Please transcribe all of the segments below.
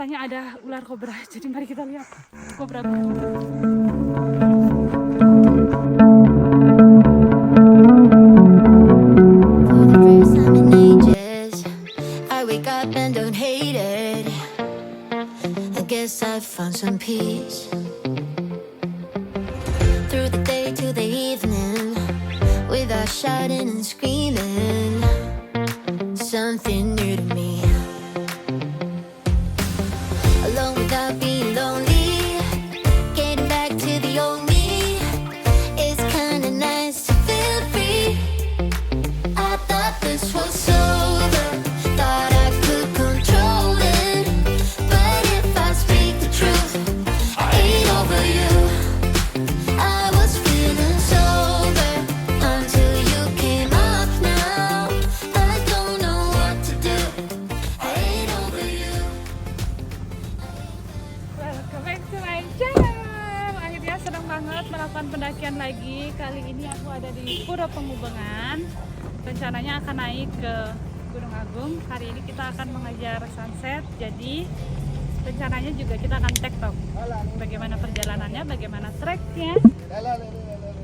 Katanya ada ular kobra, jadi mari kita lihat kobra. Guess I found some peace through the day to the evening without shouting and screaming. Something new to me, alone without being lonely, getting back to the old me. It's kinda nice to feel free. I thought this was over, thought I could control it, but if I speak the truth, I ain't over you. I was feeling sober until you came up now. I don't know what to do, I ain't over you. Welcome back to my channel. Akhirnya senang banget melakukan pendakian lagi. Kali ini aku ada di Pura Penghubungan. Rencananya akan naik ke Gunung Agung. Hari ini kita akan mengejar sunset. Jadi rencananya juga kita akan TikTok. Bagaimana perjalanannya, bagaimana treknya.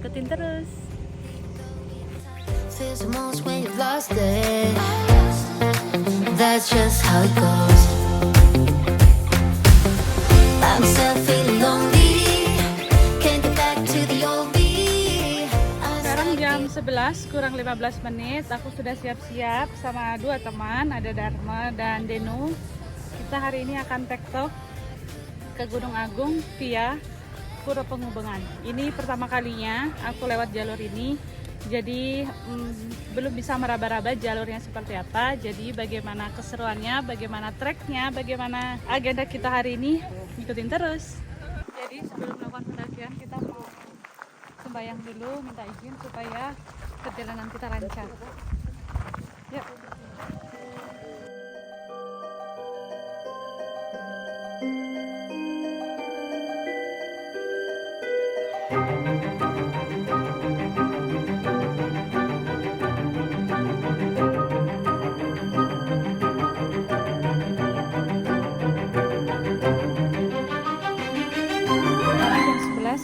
Ikutin terus. Feels the most when you've lost it. That's just how it goes. I'm still feeling lonely. Can't get back to the old me. Sekarang jam 11 kurang 15 menit. Aku sudah siap-siap sama dua teman, ada Dharma dan Denu. Kita hari ini akan TikTok ke Gunung Agung via Pura Penghubungan. Ini pertama kalinya aku lewat jalur ini. Jadi belum bisa meraba-raba jalurnya seperti apa. Jadi bagaimana keseruannya, bagaimana treknya, bagaimana agenda kita hari ini, ikutin terus. Jadi sebelum melakukan pendakian kita mau sembahyang dulu, minta izin supaya perjalanan kita lancar. Yuk.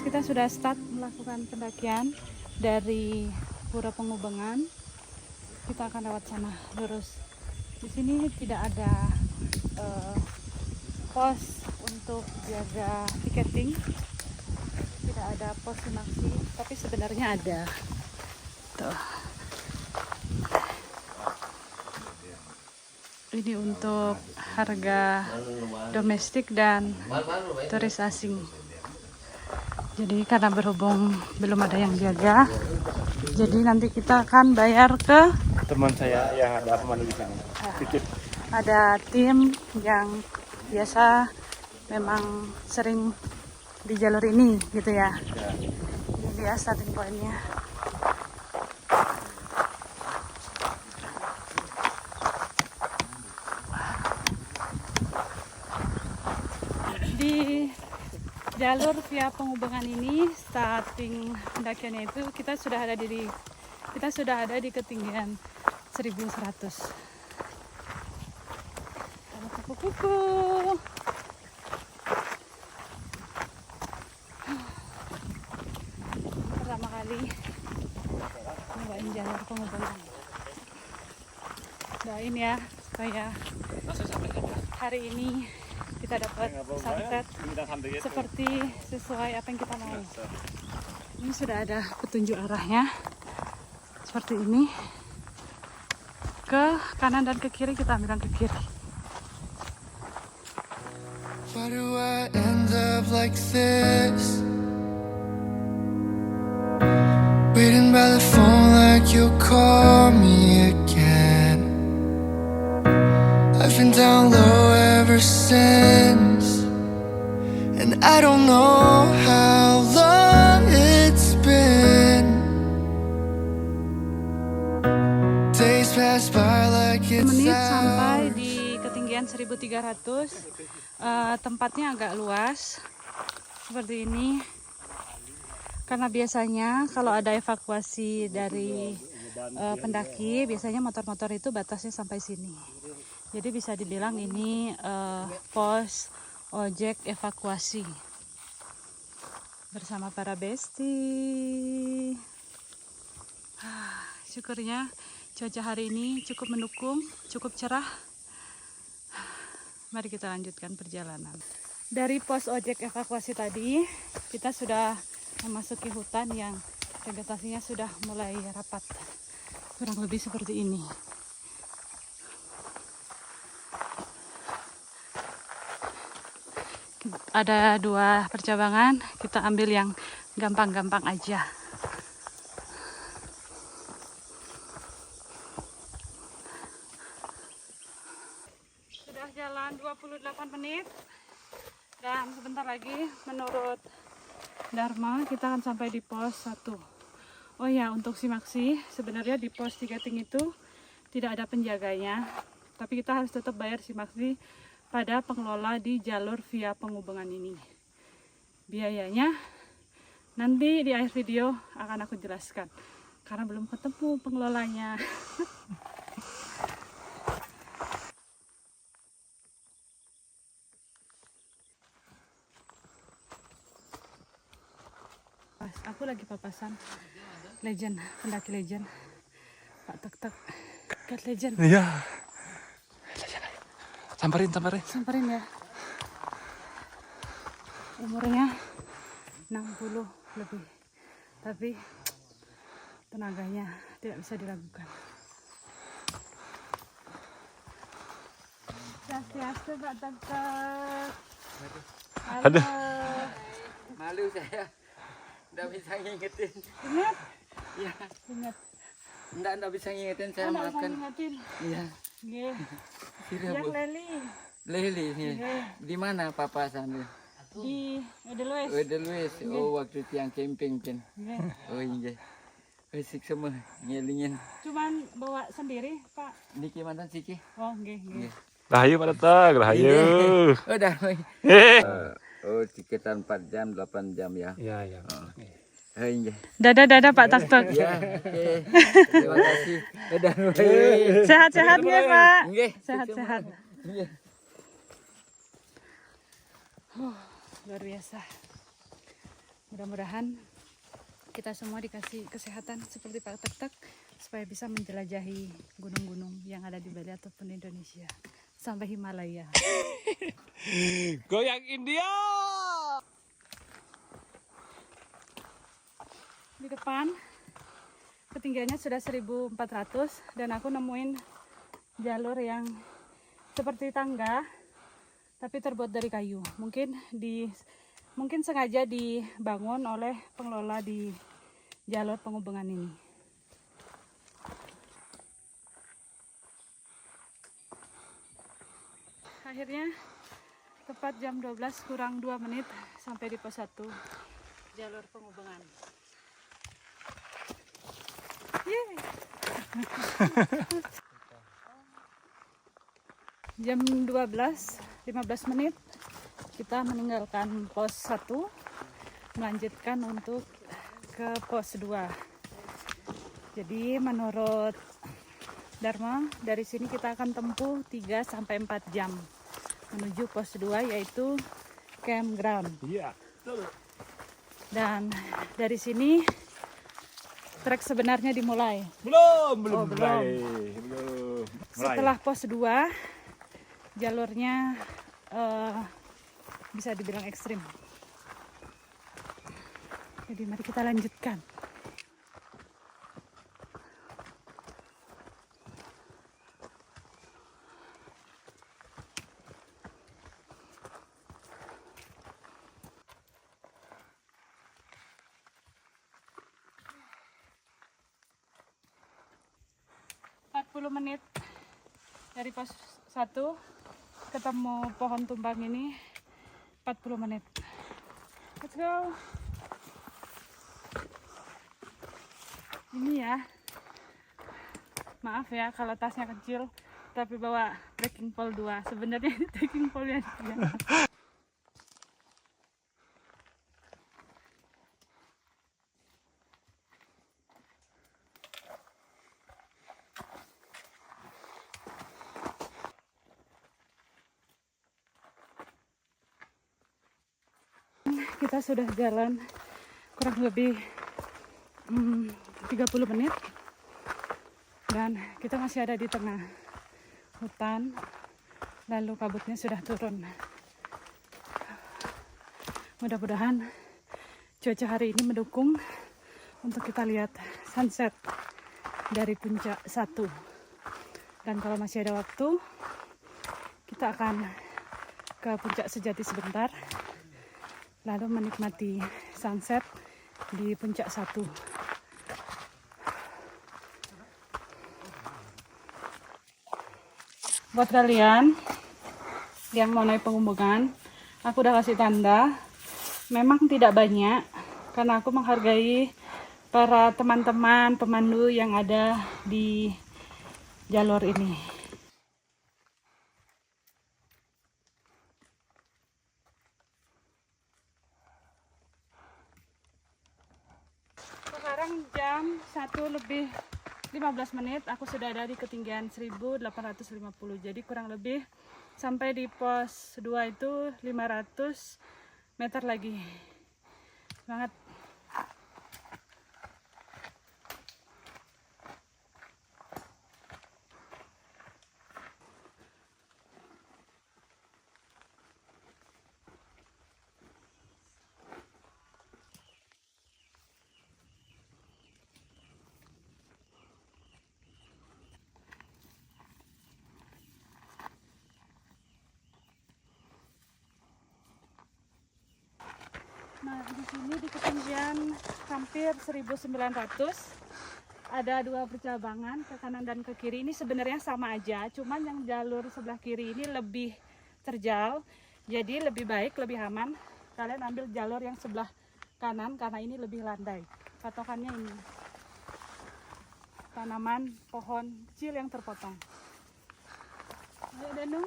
Kita sudah start melakukan pendakian dari Pura Penghubungan. Kita akan lewat sana lurus. Di sini tidak ada pos untuk jaga tiketing, tidak ada pos simaksi, tapi sebenarnya ada. Tuh. Ini untuk harga domestik dan turis asing. Jadi karena berhubung belum ada yang jaga, jadi nanti kita akan bayar ke teman saya yang ada pemandu di sini. Ada tim yang biasa memang sering di jalur ini gitu ya. Ini dia starting point-nya. Di jalur via penghubungan ini, starting pendakiannya itu kita sudah ada di ketinggian 1100. Ada kupu-kupu. Pertama kali nyobain jalur penghubungan. Doain ya supaya hari ini kita dapat sunset seperti sesuai apa yang kita mau. Ini sudah ada petunjuk arahnya seperti ini, ke kanan dan ke kiri. Kita ambil ke kiri. Why do I end up like this? Waiting by the phone like you'll call me again. I've been down low ever since, and I don't know how long it's been. Days pass by like it's Menit sampai hours. di ketinggian 1300. Tempatnya agak luas seperti ini, karena biasanya kalau ada evakuasi dari pendaki, biasanya motor-motor itu batasnya sampai sini. Jadi bisa dibilang ini pos ojek evakuasi bersama para besti. Syukurnya cuaca hari ini cukup mendukung, cukup cerah. Mari kita lanjutkan perjalanan. Dari pos ojek evakuasi tadi, kita sudah memasuki hutan yang vegetasinya sudah mulai rapat. Kurang lebih seperti ini. Ada 2 percabangan, kita ambil yang gampang-gampang aja. Sudah jalan 28 menit dan sebentar lagi menurut Dharma kita akan sampai di pos 1. Oh ya, untuk simaksi, sebenarnya di pos 3 Ting itu tidak ada penjaganya, tapi kita harus tetap bayar simaksi pada pengelola di jalur via penghubungan ini. Biayanya nanti di akhir video akan aku jelaskan karena belum ketemu pengelolanya. Aku lagi papasan legend, pendaki legend, Pak Tek-Tek, Cat Legend. Iya. Samperin. Samperin ya. Umurnya 60 lebih, tapi tenaganya tidak bisa diragukan. Swastiastu Pak Tek-Tek. Halo. Aduh. Malu saya, nggak bisa ngingetin. Ingat? Iya, Ingat. nggak bisa ngingetin saya Nggak usah makan. ngingetin. Iya, Nggih. tidak Yang bu. Leli Lili nih, Iya. di mana papasan? di Edelweiss. Udah Luis, oh waktu itu yang camping kan. Nggih. Oh iya, fisik semua ngelingin. Cuman bawa sendiri, Pak. Niki mantan Siki. Oh, nggih, nggih. Rahayu Pak Tek, rahayu. Udah. Eh. Oh sekitar 4 jam, 8 jam ya. Iya. Oh iya. Dadah Pak Tek-Tek. Ya, oke. Terima kasih. Udah. Sehat-sehat nggih, Pak. Nggih. Sehat-sehat. Iya. Luar biasa. Mudah-mudahan kita semua dikasih kesehatan seperti Pak Tek-Tek supaya bisa menjelajahi gunung-gunung yang ada di Bali ataupun Indonesia sampai Himalaya. Goyang India. Di depan ketinggiannya sudah 1400 dan aku nemuin jalur yang seperti tangga tapi terbuat dari kayu. Mungkin sengaja dibangun oleh pengelola di jalur penghubungan ini. Akhirnya tepat jam 12 kurang 2 menit sampai di pos 1 jalur penghubungan. Yeay. Jam 12:15 menit kita meninggalkan pos 1 melanjutkan untuk ke pos 2. Jadi menurut Dharma dari sini kita akan tempuh 3-4 jam menuju pos 2 yaitu campground. Iya. Dan dari sini trek sebenarnya dimulai. Belum. Belum. Mulai. Setelah pos 2 jalurnya bisa dibilang ekstrim. Jadi mari kita lanjutkan. Menit dari pos 1 ketemu pohon tumbang ini 40 menit. Let's go. Ini ya, maaf ya kalau tasnya kecil tapi bawa trekking pole 2. Sebenarnya ini trekking pole ya. kita sudah jalan kurang lebih 30 menit dan kita masih ada di tengah hutan, lalu kabutnya sudah turun. Mudah-mudahan cuaca hari ini mendukung untuk kita lihat sunset dari puncak 1. Dan kalau masih ada waktu, kita akan ke puncak sejati sebentar, lalu menikmati sunset di puncak 1. Buat kalian yang mau naik Pengumbungan, aku udah kasih tanda. Memang tidak banyak, karena aku menghargai para teman-teman pemandu yang ada di jalur ini. Sekarang jam 1:15, aku sudah ada di ketinggian 1850. Jadi kurang lebih sampai di pos 2 itu 500 meter lagi. Semangat. Nah, di sini di ketinggian hampir 1900 ada 2 percabangan, ke kanan dan ke kiri. Ini sebenarnya sama aja, cuman yang jalur sebelah kiri ini lebih terjal, jadi lebih baik, lebih aman kalian ambil jalur yang sebelah kanan karena ini lebih landai. Patokannya ini tanaman pohon kecil yang terpotong. Ayo Danu.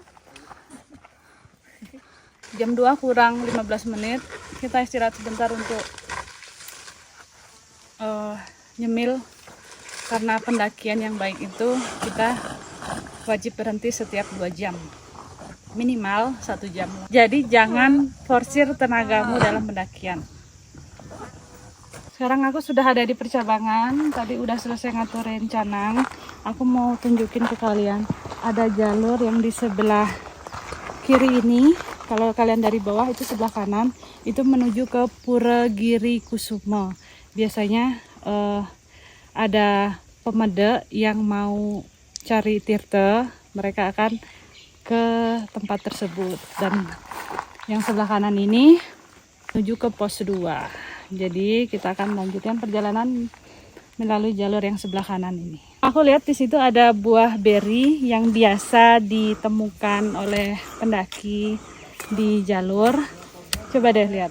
Jam 2 kurang 15 menit, kita istirahat sebentar untuk nyemil. Karena pendakian yang baik itu kita wajib berhenti setiap 2 jam, minimal 1 jam. Jadi jangan forsir tenagamu dalam pendakian. Sekarang aku sudah ada di percabangan, tadi udah selesai ngaturin canang. Aku mau tunjukin ke kalian, ada jalur yang di sebelah kiri ini. Kalau kalian dari bawah itu sebelah kanan, itu menuju ke Pura Giri Kusuma. Biasanya ada pemeda yang mau cari tirta, mereka akan ke tempat tersebut. Dan yang sebelah kanan ini menuju ke pos 2. Jadi kita akan melanjutkan perjalanan melalui jalur yang sebelah kanan ini. Aku lihat di situ ada buah beri yang biasa ditemukan oleh pendaki di jalur. Coba deh lihat.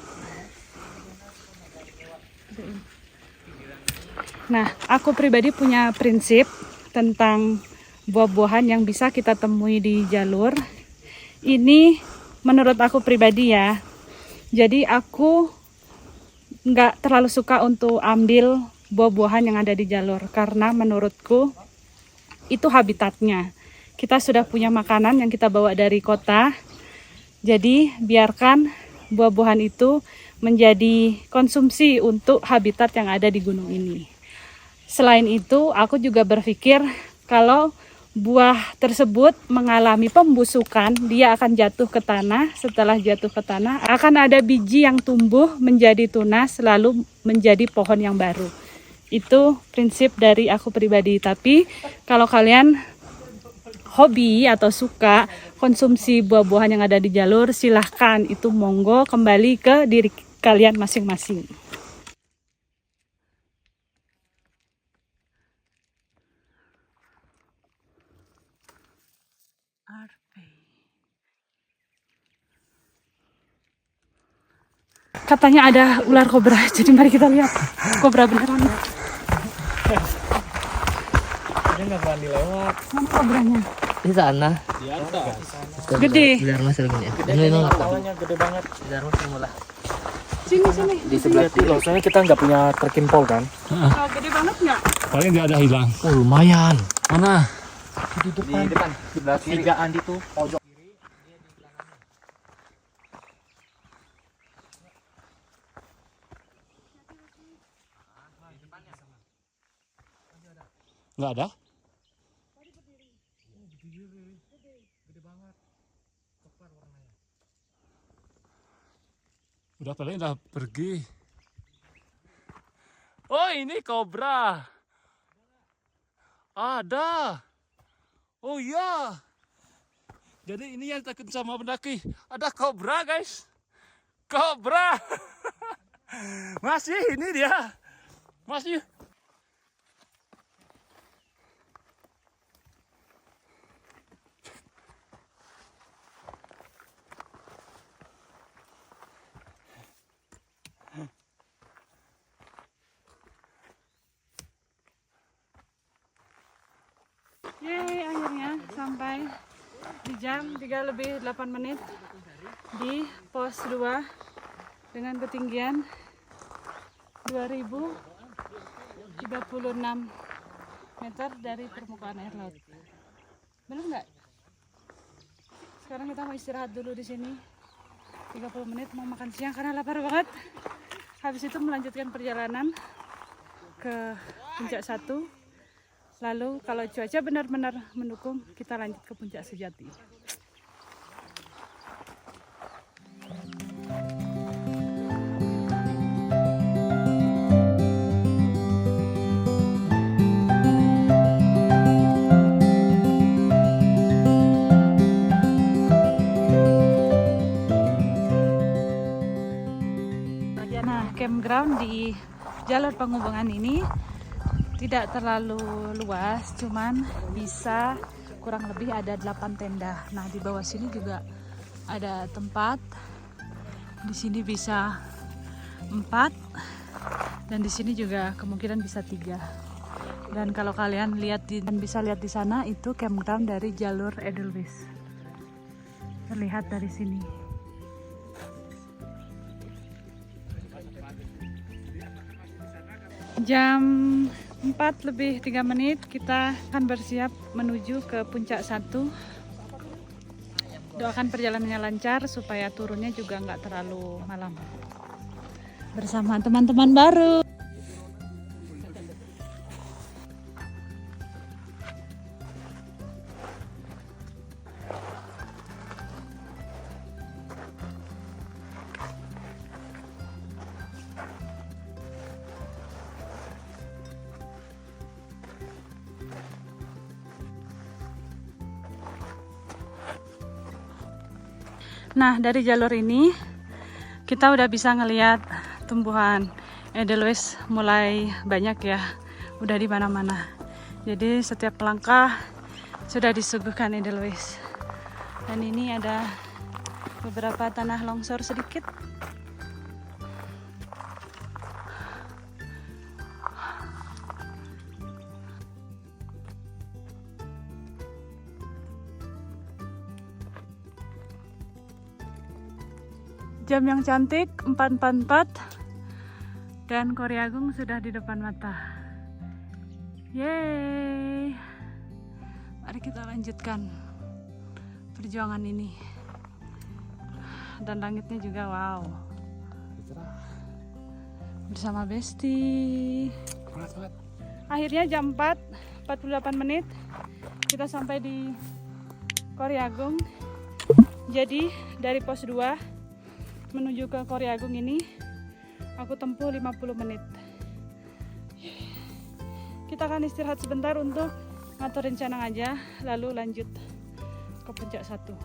Nah, aku pribadi punya prinsip tentang buah-buahan yang bisa kita temui di jalur. Ini menurut aku pribadi ya. Jadi aku nggak terlalu suka untuk ambil buah-buahan yang ada di jalur. Karena menurutku itu habitatnya. Kita sudah punya makanan yang kita bawa dari kota. Jadi biarkan buah-buahan itu menjadi konsumsi untuk habitat yang ada di gunung ini. Selain itu, aku juga berpikir kalau buah tersebut mengalami pembusukan, dia akan jatuh ke tanah. Setelah jatuh ke tanah, akan ada biji yang tumbuh menjadi tunas, lalu menjadi pohon yang baru. Itu prinsip dari aku pribadi. Tapi kalau kalian hobi atau suka konsumsi buah-buahan yang ada di jalur, silahkan, itu monggo, kembali ke diri kalian masing-masing. Katanya ada ular kobra, jadi mari kita lihat kobra beneran. Dia nggak berani lewat. Mana kobranya? Di sana. Di atas. Gede. Biar mas lagi ya. Gede banget. Biar mas mulai. Sini. Di sebelah kiri loh, soalnya kita nggak punya terkimpol kan. Oh, gede banget nggak? Paling nggak ada hilang. Oh lumayan. Mana? Di depan. Sebelah kiri. 3 andi tuh pojok. Nggak ada? Udah paling udah pergi. Oh ini kobra. Ada. Oh iya. Jadi ini yang takut sama pendaki. Ada kobra guys. Kobra. Masih ini dia. Masih. Yeay, akhirnya sampai di jam 3:08 di pos 2 dengan ketinggian 2036 meter dari permukaan air laut. Bener nggak? Sekarang kita mau istirahat dulu di sini 30 menit, mau makan siang karena lapar banget. Habis itu melanjutkan perjalanan ke puncak 1. Lalu kalau cuaca benar-benar mendukung, kita lanjut ke puncak sejati. Nah, campground di jalur penghubungan ini tidak terlalu luas, cuman bisa kurang lebih ada 8 tenda. Nah, di bawah sini juga ada tempat. Di sini bisa 4 dan di sini juga kemungkinan bisa 3. Dan kalau kalian lihat bisa lihat di sana itu campground dari jalur Edelweiss. Terlihat dari sini. Jam 4:03 kita akan bersiap menuju ke puncak 1. Doakan perjalanannya lancar supaya turunnya juga nggak terlalu malam. Bersama teman-teman baru. Nah, dari jalur ini kita udah bisa ngelihat tumbuhan Edelweiss mulai banyak ya, udah di mana-mana. Jadi setiap langkah sudah disuguhkan Edelweiss. Dan ini ada beberapa tanah longsor sedikit. Jam yang cantik 4:44 dan Korya Agung sudah di depan mata. Yeay. Mari kita lanjutkan perjuangan ini. Dan langitnya juga wow. Bersama Besti. Akhirnya jam 4:48 kita sampai di Korya Agung. Jadi dari pos 2 menuju ke Korya Agung ini aku tempuh 50 menit. Kita akan istirahat sebentar untuk ngatur rencana aja, lalu lanjut ke puncak 1.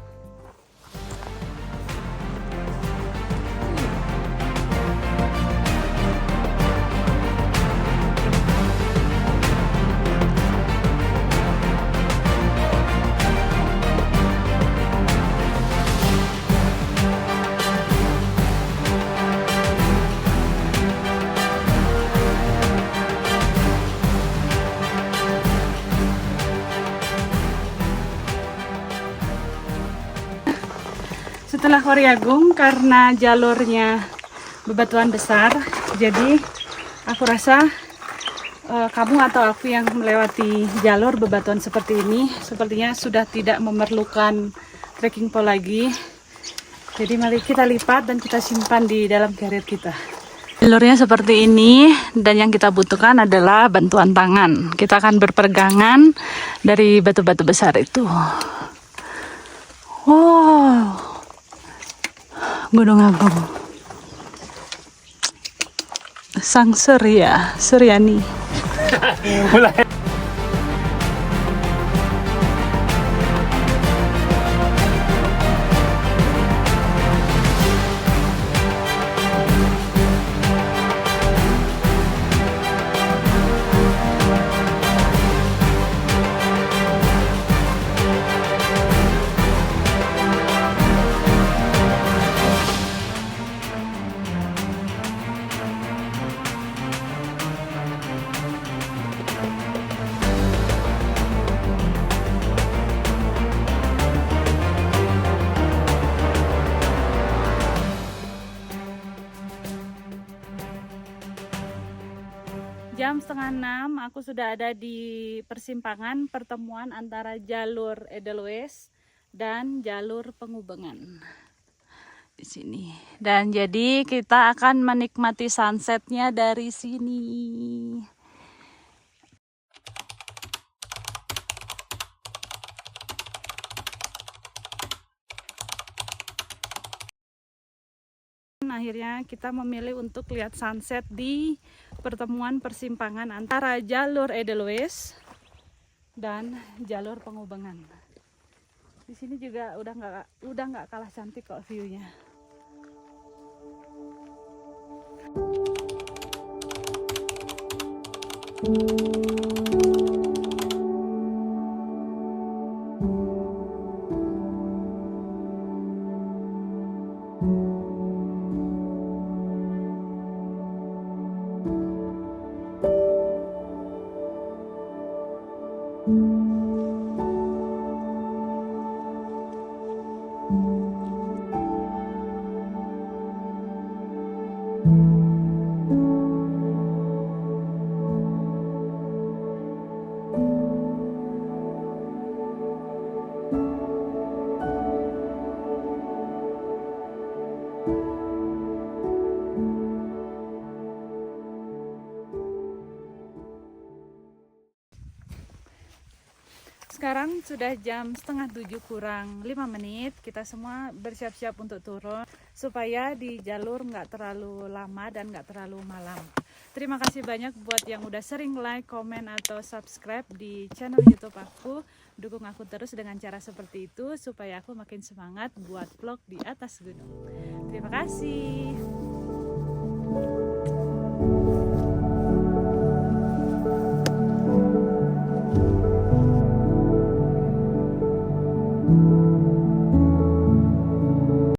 Setelah Korya Agung, karena jalurnya bebatuan besar, jadi aku rasa kamu atau aku yang melewati jalur bebatuan seperti ini sepertinya sudah tidak memerlukan trekking pole lagi. Jadi mari kita lipat dan kita simpan di dalam carrier kita. Jalurnya seperti ini dan yang kita butuhkan adalah bantuan tangan. Kita akan berpegangan dari batu-batu besar itu. Wow, Gunung Agung. Sang Surya, Suryani. Jam 5:30 aku sudah ada di persimpangan pertemuan antara jalur Edelweiss dan jalur Pengubengan di sini. Dan jadi kita akan menikmati sunsetnya dari sini. Akhirnya kita memilih untuk lihat sunset di pertemuan persimpangan antara jalur Edelweiss dan jalur Pengubengan. Di sini juga udah nggak kalah cantik kok view-nya. Sekarang sudah jam 6:30 kurang 5 menit. Kita semua bersiap-siap untuk turun supaya di jalur nggak terlalu lama dan nggak terlalu malam. Terima kasih banyak buat yang udah sering like, komen, atau subscribe di channel YouTube aku. Dukung aku terus dengan cara seperti itu supaya aku makin semangat buat vlog di atas gunung. Terima kasih.